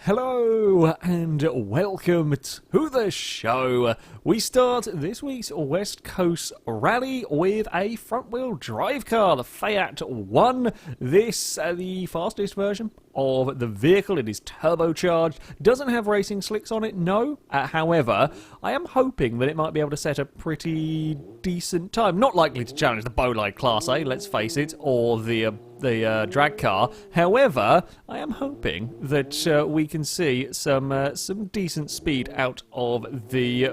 Hello and welcome to the show. We start this week's West Coast Rally with a front-wheel drive car, the Fait One. This, the fastest version of the vehicle. It is turbocharged, doesn't have racing slicks on it, no. However, I am hoping that it might be able to set a pretty decent time. Not likely to challenge the Bolide Class A, let's face it, or the drag car. However, I am hoping that we can see some decent speed out of the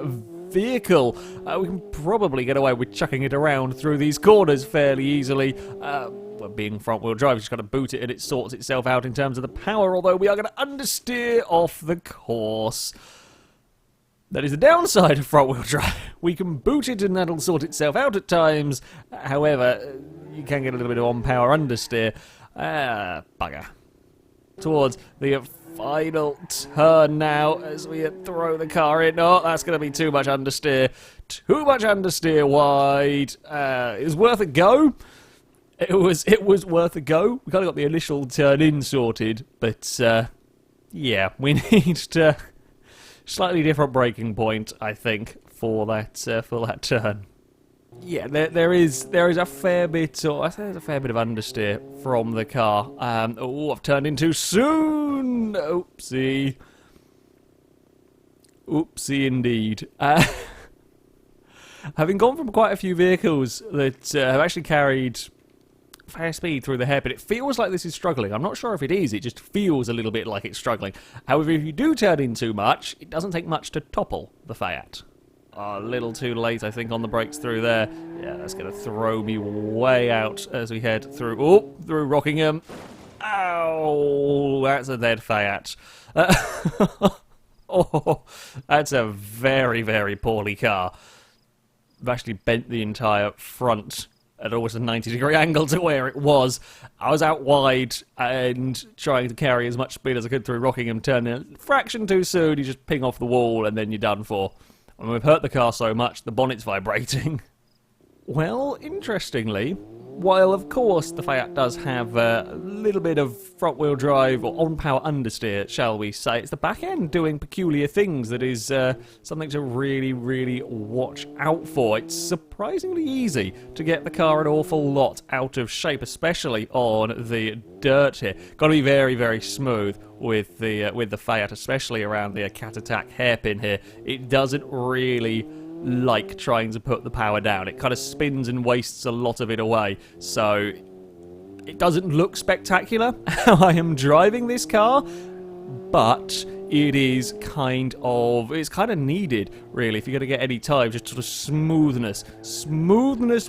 vehicle. We can probably get away with chucking it around through these corners fairly easily. Well, being front-wheel drive, you just got to boot it and it sorts itself out in terms of the power, although we are going to understeer off the course. That is the downside of front-wheel drive. We can boot it and that'll sort itself out at times. However, you can get a little bit of on-power understeer. Bugger. Towards the final turn now as we throw the car in. Oh, that's going to be too much understeer. Too much understeer wide. It was worth a go. It was worth a go. We kind of got the initial turn in sorted, but yeah, we need to slightly different braking point, I think, for that turn. Yeah, there is a fair bit, or I think there's a fair bit of understeer from the car. Oh, I've turned in too soon. Oopsie. Oopsie indeed. Having gone from quite a few vehicles that have actually carried fair speed through the hairpin, it feels like this is struggling. I'm not sure if it is, it just feels a little bit like it's struggling. However, if you do turn in too much, it doesn't take much to topple the Fait. A little too late, I think, on the brakes through there. Yeah, that's going to throw me way out as we head through Rockingham. Ow! That's a dead Fait. Oh, that's a very, very poorly car. I've actually bent the entire front at almost a 90-degree angle to where it was. I was out wide and trying to carry as much speed as I could through Rockingham, turning a fraction too soon. You just ping off the wall and then you're done for. And we've hurt the car so much, the bonnet's vibrating. Well, interestingly, while of course the Fait does have a little bit of front-wheel drive or on-power understeer, shall we say, it's the back end doing peculiar things that is something to really, really watch out for. It's surprisingly easy to get the car an awful lot out of shape, especially on the dirt here. Got to be very, very smooth with the Fait, especially around the cat attack hairpin here. It doesn't really like trying to put the power down. It kind of spins and wastes a lot of it away. So it doesn't look spectacular how I am driving this car, but it is it's kind of needed, really, if you're going to get any time, just sort of smoothness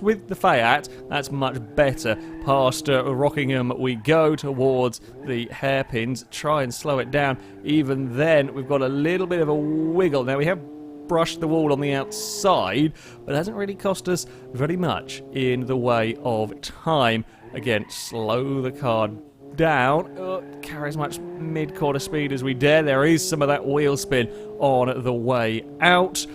with the Fait. That's much better. Past Rockingham we go towards the hairpins, try and slow it down. Even then, we've got a little bit of a wiggle. Now we have brushed the wall on the outside, but it hasn't really cost us very much in the way of time. Again, slow the car down, carry as much mid-quarter speed as we dare. There is some of that wheel spin on the way out.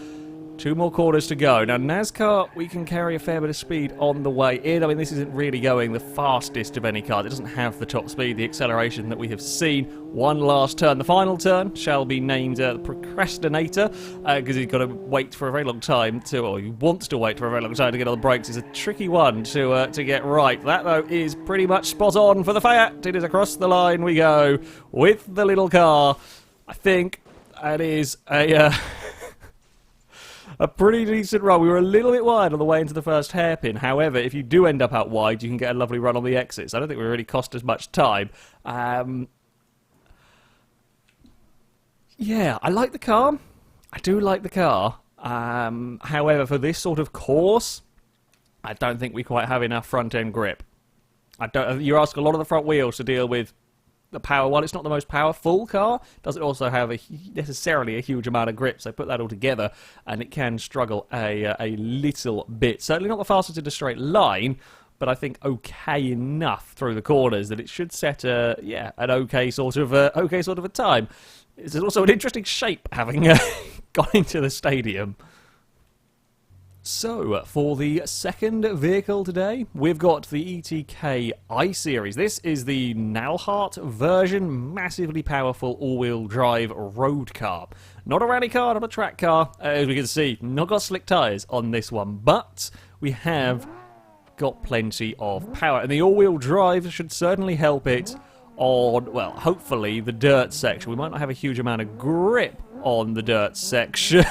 2 more quarters to go. Now, NASCAR, we can carry a fair bit of speed on the way in. I mean, this isn't really going the fastest of any car. It doesn't have the top speed, the acceleration that we have seen. One last turn. The final turn shall be named the Procrastinator, because he's got to wait for a very long time or he wants to wait for a very long time to get on the brakes. It's a tricky one to get right. That, though, is pretty much spot on for the Fait. It is across the line we go with the little car. I think that is a pretty decent run. We were a little bit wide on the way into the first hairpin. However, if you do end up out wide, you can get a lovely run on the exits. I don't think we really cost as much time. Yeah, I like the car. I do like the car. However, for this sort of course, I don't think we quite have enough front-end grip. You ask a lot of the front wheels to deal with the power. While it's not the most powerful car, does it also have necessarily a huge amount of grip? So put that all together, and it can struggle a little bit. Certainly not the fastest in a straight line, but I think okay enough through the corners that it should set an okay sort of a time. It's also an interesting shape having gone into the stadium. So, for the second vehicle today, we've got the ETK I-Series. This is the Nalhart version, massively powerful all-wheel drive road car. Not a rally car, not a track car, as we can see, not got slick tyres on this one, but we have got plenty of power, and the all-wheel drive should certainly help it on, well, hopefully the dirt section. We might not have a huge amount of grip on the dirt section,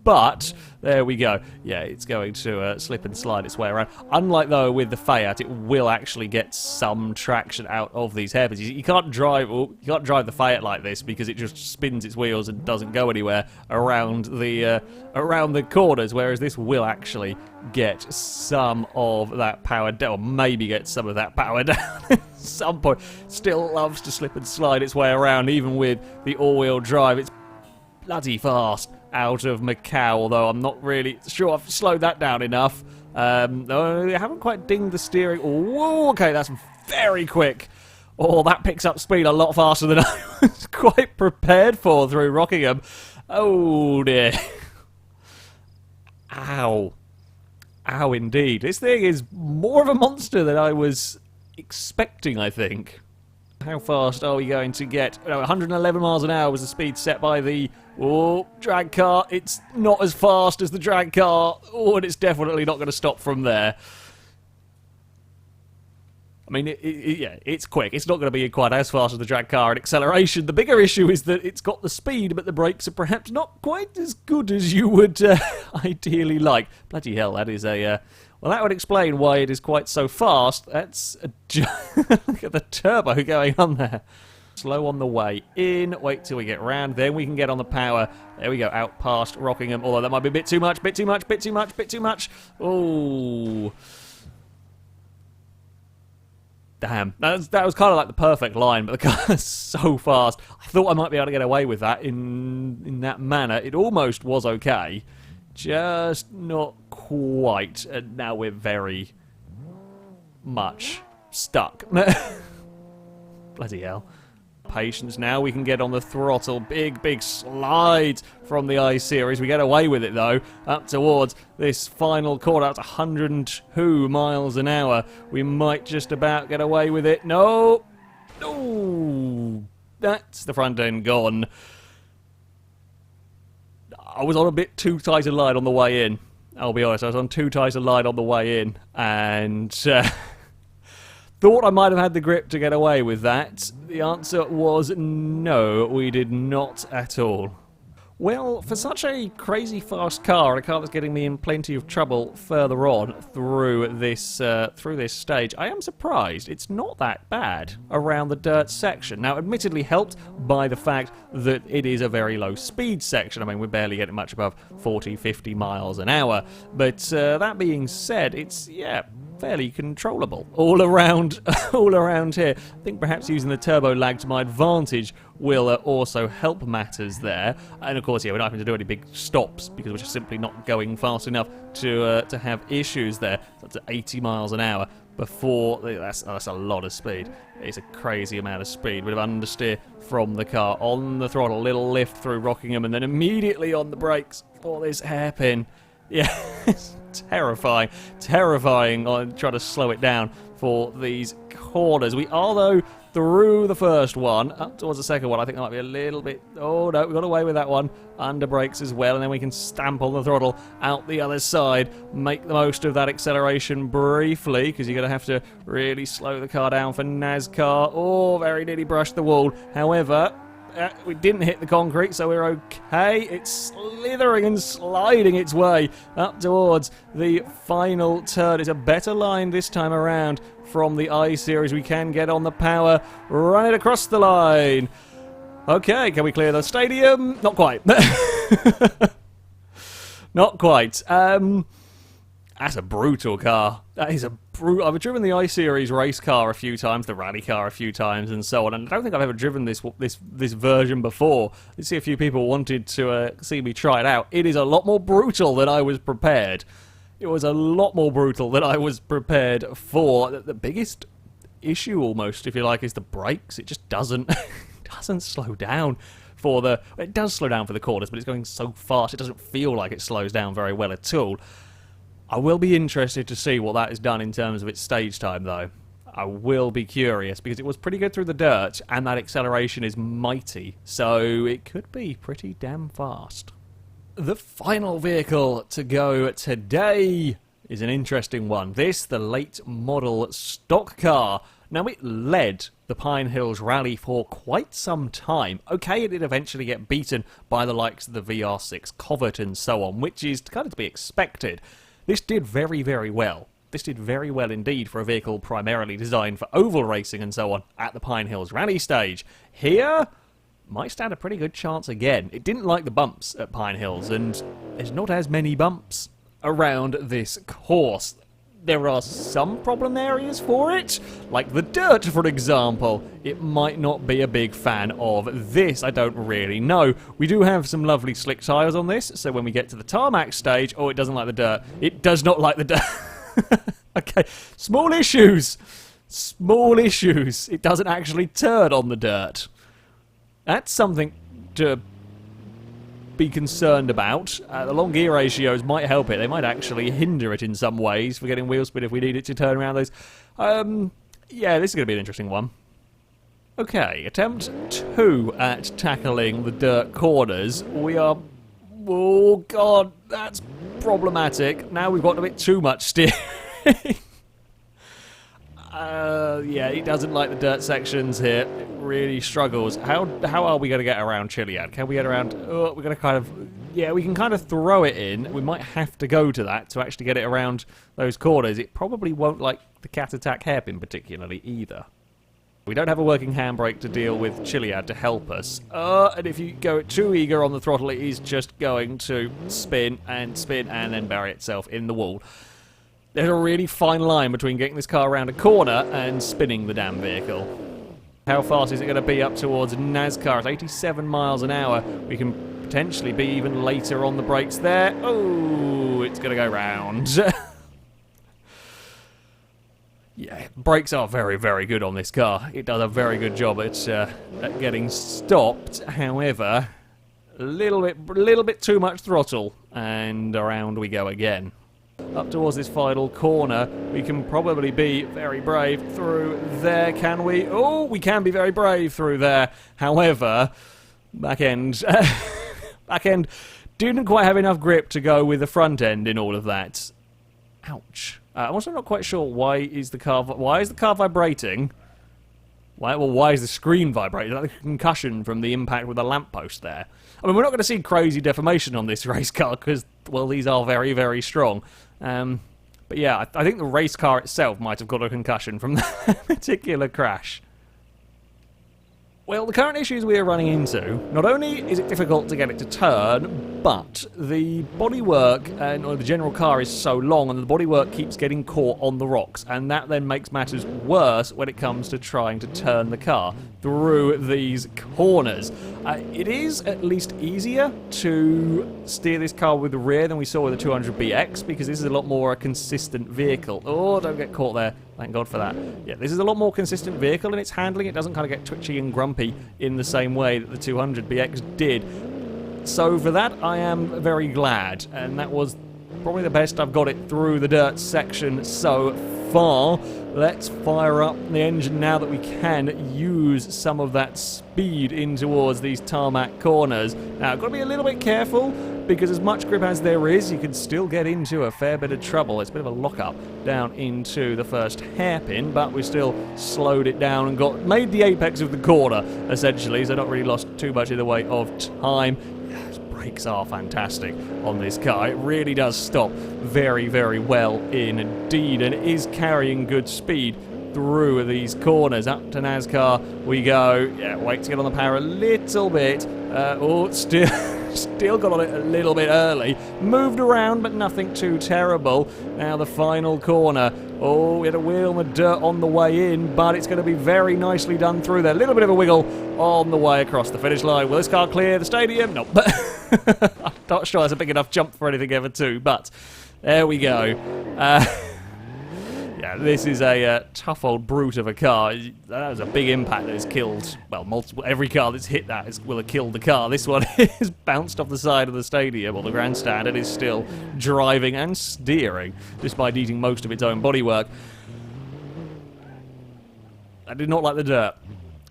but there we go. Yeah, it's going to slip and slide its way around. Unlike though with the Fiat, it will actually get some traction out of these hairpins. You can't drive the Fiat like this because it just spins its wheels and doesn't go anywhere around the corners. Whereas this will actually get some of that power down, or maybe get some of that power down at some point. Still loves to slip and slide its way around, even with the all-wheel drive. It's bloody fast out of Macau, although I'm not really sure I've slowed that down enough. No, I haven't quite dinged the steering. Oh, okay, that's very quick. Oh, that picks up speed a lot faster than I was quite prepared for through Rockingham. Oh, dear. Ow. Ow, indeed. This thing is more of a monster than I was expecting, I think. How fast are we going to get? 111 miles an hour was the speed set by the drag car. It's not as fast as the drag car. Oh, and it's definitely not going to stop from there. I mean, yeah, it's quick. It's not going to be quite as fast as the drag car in acceleration. The bigger issue is that it's got the speed, but the brakes are perhaps not quite as good as you would ideally like. Bloody hell, that is a... well, that would explain why it is quite so fast. That's a... Look at the turbo going on there. Slow on the way in. Wait till we get round. Then we can get on the power. There we go, out past Rockingham. Although that might be a bit too much, bit too much, bit too much, bit too much. Oh... Damn, that was kind of like the perfect line, but the car is so fast. I thought I might be able to get away with that in that manner. It almost was okay, just not quite. And now we're very much stuck. Bloody hell. Patience now, we can get on the throttle. Big slides from the I-Series. We get away with it though, up towards this final corner. That's 102 miles an hour. We might just about get away with it. No! No! That's the front end gone. I was on a bit too tight a line on the way in. I'll be honest, I was on too tight a line on the way in. And... thought I might have had the grip to get away with that. The answer was no, we did not at all. Well, for such a crazy fast car, a car that's getting me in plenty of trouble further on through this stage, I am surprised it's not that bad around the dirt section. Now, admittedly helped by the fact that it is a very low speed section. I mean, we're barely getting much above 40, 50 miles an hour. But that being said, it's, yeah, fairly controllable all around here. I think perhaps using the turbo lag to my advantage will also help matters there. And of course, yeah, we're not having to do any big stops because we're just simply not going fast enough to have issues there. That's at 80 miles an hour before. That's a lot of speed. It's a crazy amount of speed. Bit of understeer from the car on the throttle, little lift through Rockingham, and then immediately on the brakes for this hairpin. Yeah, it's terrifying. Terrifying on trying to slow it down for these corners. We are, though, through the first one, up towards the second one. I think that might be a little bit... Oh, no, we got away with that one. Under brakes as well, and then we can stamp on the throttle out the other side. Make the most of that acceleration briefly, because you're going to have to really slow the car down for NASCAR. Oh, very nearly brushed the wall. However... we didn't hit the concrete, so we're okay. It's slithering and sliding its way up towards the final turn. It's a better line this time around from the I-Series. We can get on the power, run it across the line. Okay, can we clear the stadium? Not quite. Not quite. That's a brutal car. That is a brutal... I've driven the I-Series race car a few times, the rally car a few times, and so on, and I don't think I've ever driven this version before. I see a few people wanted to see me try it out. It is a lot more brutal than I was prepared. It was a lot more brutal than I was prepared for. The biggest issue, almost, if you like, is the brakes. It just doesn't slow down for the... It does slow down for the corners, but it's going so fast it doesn't feel like it slows down very well at all. I will be interested to see what that has done in terms of its stage time, though. I will be curious, because it was pretty good through the dirt, and that acceleration is mighty, so it could be pretty damn fast. The final vehicle to go today is an interesting one. This, the late model stock car. Now, it led the Pine Hills Rally for quite some time. Okay, it did eventually get beaten by the likes of the VR6 Covert and so on, which is kind of to be expected. This did very, very well. This did very well indeed for a vehicle primarily designed for oval racing and so on at the Pine Hills Rally stage. Here, might stand a pretty good chance again. It didn't like the bumps at Pine Hills, and there's not as many bumps around this course. There are some problem areas for it, like the dirt, for example. It might not be a big fan of this, I don't really know. We do have some lovely slick tyres on this, so when we get to the tarmac stage, oh, it doesn't like the dirt. It does not like the dirt. Okay, small issues. Small issues. It doesn't actually turn on the dirt. That's something to be concerned about. The long gear ratios might help it. They might actually hinder it in some ways for getting wheel spin if we need it to turn around those. Yeah, this is going to be an interesting one. Okay, attempt 2 at tackling the dirt corners. We are... Oh, God, that's problematic. Now we've got a bit too much steering. Yeah, he doesn't like the dirt sections here. It really struggles. How are we going to get around Chiliad? Can we get around... Oh, we're going to kind of... Yeah, we can kind of throw it in. We might have to go to that to actually get it around those corners. It probably won't like the cat attack hairpin particularly either. We don't have a working handbrake to deal with Chiliad to help us. And if you go too eager on the throttle, it is just going to spin and then bury itself in the wall. There's a really fine line between getting this car around a corner and spinning the damn vehicle. How fast is it going to be up towards NASCAR? It's 87 miles an hour. We can potentially be even later on the brakes there. Oh, it's going to go round. Yeah, brakes are very, very good on this car. It does a very good job at getting stopped. However, a little bit too much throttle, and around we go again. Up towards this final corner, we can probably be very brave through there, can we? Oh, we can be very brave through there. However, back end didn't quite have enough grip to go with the front end in all of that. Ouch. I'm also not quite sure why is the car vibrating? Why is the screen vibrating? Is that a concussion from the impact with the lamppost there? I mean, we're not going to see crazy deformation on this race car because, well, these are very, very strong. But yeah, I think the race car itself might have got a concussion from that particular crash. Well, the current issues we are running into, not only is it difficult to get it to turn, but the bodywork or the general car is so long and the bodywork keeps getting caught on the rocks, and that then makes matters worse when it comes to trying to turn the car through these corners. It is at least easier to steer this car with the rear than we saw with the 200BX, because this is a lot more a consistent vehicle. Oh, don't get caught there. Thank God for that. Yeah, this is a lot more consistent vehicle in its handling. It doesn't kind of get twitchy and grumpy in the same way that the 200BX did. So for that, I am very glad. And that was probably the best I've got it through the dirt section so far. Let's fire up the engine now that we can use some of that speed in towards these tarmac corners. Now, I've got to be a little bit careful, because as much grip as there is, you can still get into a fair bit of trouble. It's a bit of a lock-up down into the first hairpin, but we still slowed it down and made the apex of the corner, essentially, so not really lost too much in the way of time. Those brakes are fantastic on this car. It really does stop very, very well indeed, and it is carrying good speed through these corners. Up to NASCAR we go. Yeah, wait to get on the power a little bit. Still got on it a little bit early. Moved around, but nothing too terrible. Now the final corner. Oh, we had a wheel on the dirt on the way in, but it's going to be very nicely done through there. A little bit of a wiggle on the way across the finish line. Will this car clear the stadium? Nope. I'm not sure that's a big enough jump for anything ever to, but there we go. Yeah, this is a tough old brute of a car. That was a big impact that has killed, well, multiple. Every car that's hit that will have killed the car. This one is bounced off the side of the stadium or the grandstand and is still driving and steering, despite eating most of its own bodywork. I did not like the dirt.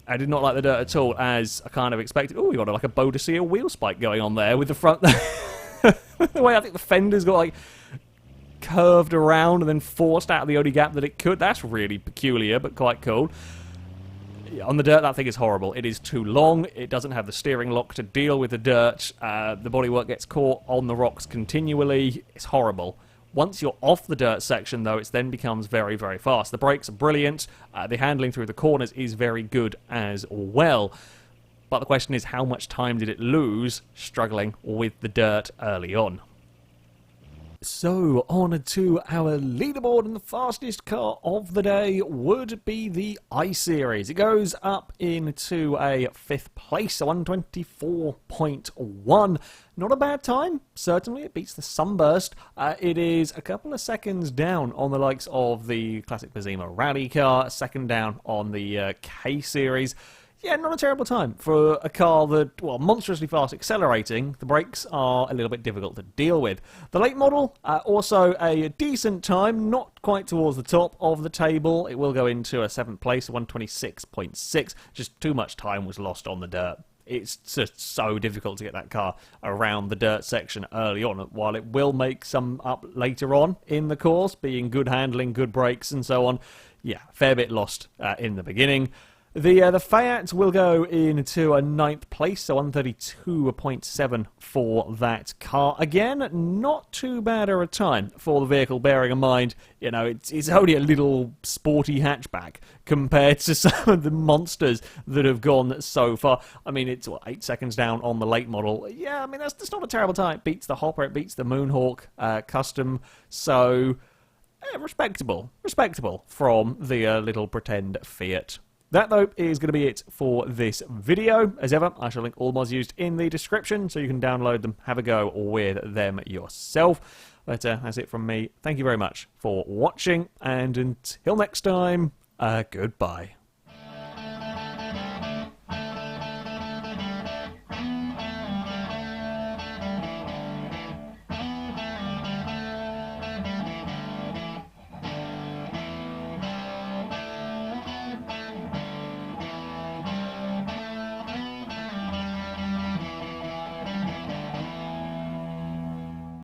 I did not like the dirt at all, as I kind of expected. Oh, we got like a Bodicea wheel spike going on there with the front. The way I think the fender's got like curved around and then forced out of the only gap that it could. That's really peculiar, but quite cool. On the dirt, that thing is horrible. It is too long. It doesn't have the steering lock to deal with the dirt. The bodywork gets caught on the rocks continually. It's horrible. Once you're off the dirt section, though, it then becomes very, very fast. The brakes are brilliant. The handling through the corners is very good as well. But the question is, how much time did it lose struggling with the dirt early on? So, on to our leaderboard, and the fastest car of the day would be the I-Series. It goes up into a 5th place, 124.1. Not a bad time, certainly. It beats the Sunburst. It is a couple of seconds down on the likes of the classic Vizima rally car, a second down on the K-Series. Yeah, not a terrible time for a car that, well, monstrously fast accelerating. The brakes are a little bit difficult to deal with. The late model, also a decent time, not quite towards the top of the table. It will go into a 7th place, 126.6. Just too much time was lost on the dirt. It's just so difficult to get that car around the dirt section early on, while it will make some up later on in the course, being good handling, good brakes, and so on. Yeah, fair bit lost in the beginning. The Fiat will go into a 9th place, so 132.7 for that car. Again, not too bad a time for the vehicle, bearing in mind, you know, it's only a little sporty hatchback compared to some of the monsters that have gone so far. I mean, it's, what, 8 seconds down on the late model. Yeah, I mean, that's not a terrible time. It beats the Hopper, it beats the Moonhawk Custom, so respectable from the little pretend Fiat. That, though, is going to be it for this video. As ever, I shall link all mods used in the description, so you can download them, have a go with them yourself. But that's it from me. Thank you very much for watching, and until next time, goodbye.